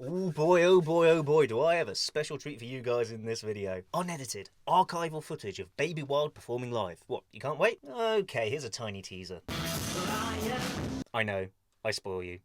Oh boy, oh boy, oh boy, do I have a special treat for you guys in this video. Unedited, archival footage of Baby Wild performing live. What, you can't wait? Okay, here's a tiny teaser. I know, I spoil you.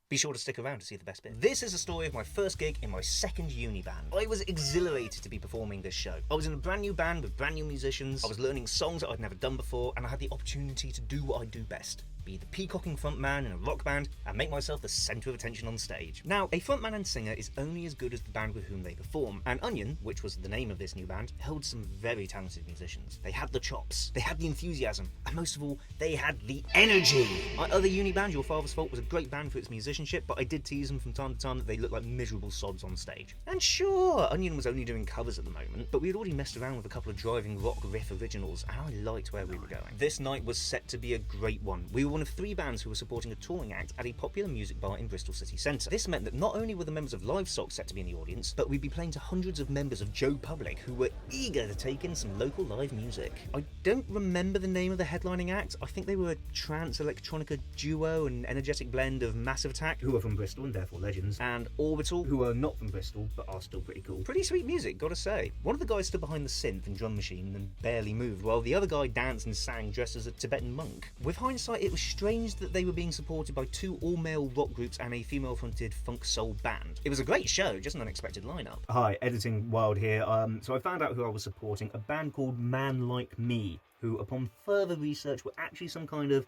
Be sure to stick around to see the best bit. This is a story of my first gig in my second uni band. I was exhilarated to be performing this show. I was in a brand new band with brand new musicians, I was learning songs that I'd never done before, and I had the opportunity to do what I do best. Be the peacocking frontman in a rock band and make myself the centre of attention on stage. Now, a frontman and singer is only as good as the band with whom they perform, and Onion, which was the name of this new band, held some very talented musicians. They had the chops, they had the enthusiasm, and most of all, they had the energy. My other uni band, Your Father's Fault, was a great band for its musicianship, but I did tease them from time to time that they looked like miserable sods on stage. And sure, Onion was only doing covers at the moment, but we had already messed around with a couple of driving rock riff originals, and I liked where we were going. This night was set to be a great one. We were one of 3 bands who were supporting a touring act at a popular music bar in Bristol city centre. This meant that not only were the members of Livestock set to be in the audience, but we'd be playing to hundreds of members of Joe Public who were eager to take in some local live music. I don't remember the name of the headlining act. I think they were a trance electronica duo, an energetic blend of Massive Attack, who are from Bristol and therefore legends, and Orbital, who are not from Bristol but are still pretty cool. Pretty sweet music, gotta say. One of the guys stood behind the synth and drum machine and barely moved, while the other guy danced and sang dressed as a Tibetan monk. With hindsight, it was strange that they were being supported by 2 all-male rock groups and a female-fronted funk soul band. It was a great show, just an unexpected lineup. Hi, Editing Wild here. So I found out who I was supporting, a band called Man Like Me, who upon further research were actually some kind of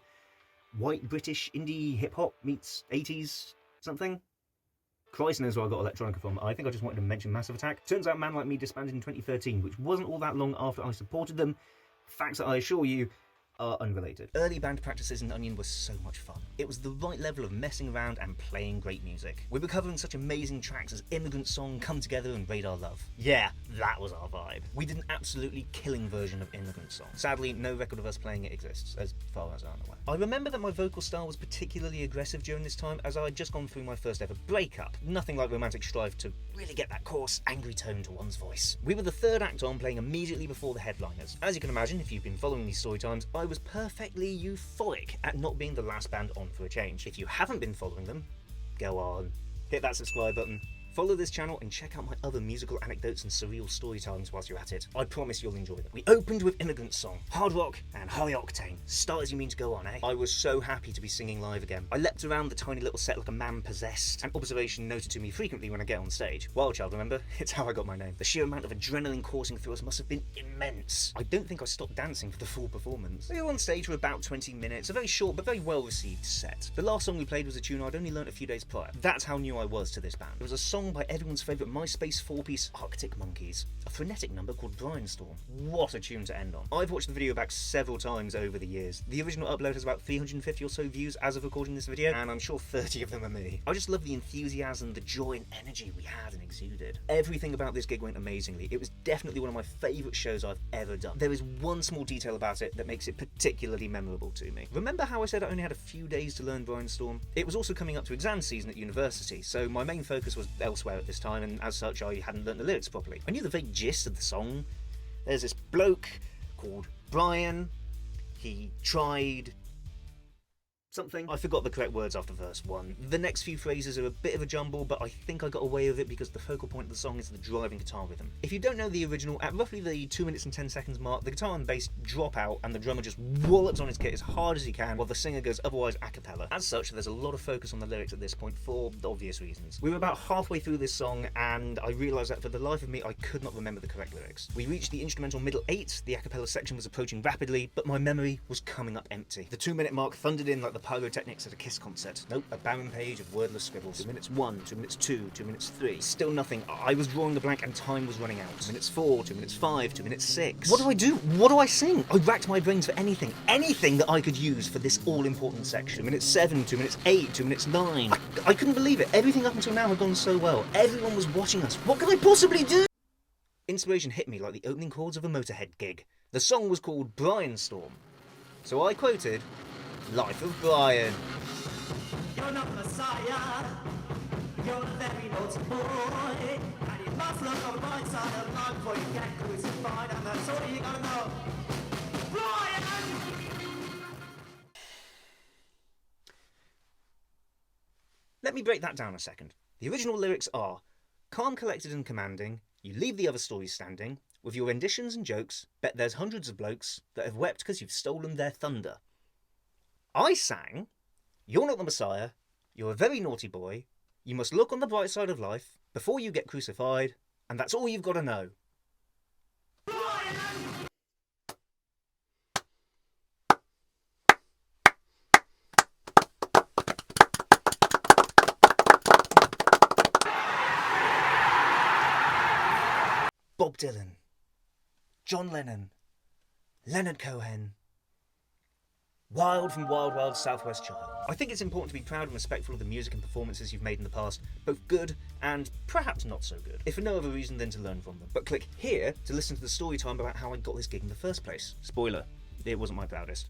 white British indie hip-hop meets 80s something. Christ knows where I got electronica from. I think I just wanted to mention Massive Attack. Turns out Man Like Me disbanded in 2013, which wasn't all that long after I supported them. Facts that I assure you are unrelated. Early band practices in Onion were so much fun. It was the right level of messing around and playing great music. We were covering such amazing tracks as Immigrant Song, Come Together and Radar Love. Yeah, that was our vibe. We did an absolutely killing version of Immigrant Song. Sadly, no record of us playing it exists, as far as I'm aware. I remember that my vocal style was particularly aggressive during this time, as I had just gone through my first ever breakup. Nothing like romantic strife to really get that coarse, angry tone to one's voice. We were the 3rd act on, playing immediately before the headliners. As you can imagine, if you've been following these story times, I was perfectly euphoric at not being the last band on for a change. If you haven't been following them, go on, hit that subscribe button. Follow this channel and check out my other musical anecdotes and surreal story times whilst you're at it. I promise you'll enjoy them. We opened with Immigrant Song, hard rock and high octane. Start as you mean to go on, eh? I was so happy to be singing live again. I leapt around the tiny little set like a man possessed, an observation noted to me frequently when I get on stage. Wild Child, remember? It's how I got my name. The sheer amount of adrenaline coursing through us must have been immense. I don't think I stopped dancing for the full performance. We were on stage for about 20 minutes, a very short but very well received set. The last song we played was a tune I'd only learnt a few days prior. That's how new I was to this band. It was a song by everyone's favourite MySpace 4-piece Arctic Monkeys, a frenetic number called Brainstorm. What a tune to end on. I've watched the video back several times over the years. The original upload has about 350 or so views as of recording this video, and I'm sure 30 of them are me. I just love the enthusiasm, the joy and energy we had and exuded. Everything about this gig went amazingly. It was definitely one of my favourite shows I've ever done. There is one small detail about it that makes it particularly memorable to me. Remember how I said I only had a few days to learn Brainstorm? It was also coming up to exam season at university, so my main focus was elsewhere at this time, and as such I hadn't learnt the lyrics properly. I knew the vague gist of the song. There's this bloke called Brian. He tried something. I forgot the correct words after verse 1. The next few phrases are a bit of a jumble, but I think I got away with it because the focal point of the song is the driving guitar rhythm. If you don't know the original, at roughly the 2 minutes and 10 seconds mark, the guitar and bass drop out and the drummer just wallops on his kit as hard as he can while the singer goes otherwise a cappella. As such, there's a lot of focus on the lyrics at this point for obvious reasons. We were about halfway through this song and I realised that for the life of me I could not remember the correct lyrics. We reached the instrumental middle 8, the a cappella section was approaching rapidly, but my memory was coming up empty. The 2 minute mark thundered in like the pyrotechnics at a Kiss concert. Nope, a barren page of wordless scribbles. 2 minutes 1, 2 minutes 2, 2 minutes 3. Still nothing. I was drawing the blank and time was running out. 2 minutes 4, 2 minutes 5, 2 minutes 6. What do I do? What do I sing? I racked my brains for anything that I could use for this all-important section. 2 minutes 7, 2 minutes 8, 2 minutes 9. I couldn't believe it. Everything up until now had gone so well. Everyone was watching us. What could I possibly do? Inspiration hit me like the opening chords of a Motorhead gig. The song was called Brainstorm. So I quoted, "Life of Brian." You're not the Messiah, you're a very naughty boy, and you must look on the right side of life before you get crucified, and that's all you gotta know. Brian! Let me break that down a second. The original lyrics are, calm, collected and commanding, you leave the other stories standing, with your renditions and jokes, bet there's hundreds of blokes that have wept because you've stolen their thunder. I sang, you're not the Messiah, you're a very naughty boy, you must look on the bright side of life before you get crucified, and that's all you've got to know. Bob Dylan, John Lennon, Leonard Cohen, Wild from Wild Wild Southwest Child. I think it's important to be proud and respectful of the music and performances you've made in the past, both good and perhaps not so good, if for no other reason than to learn from them. But click here to listen to the story time about how I got this gig in the first place. Spoiler, it wasn't my proudest.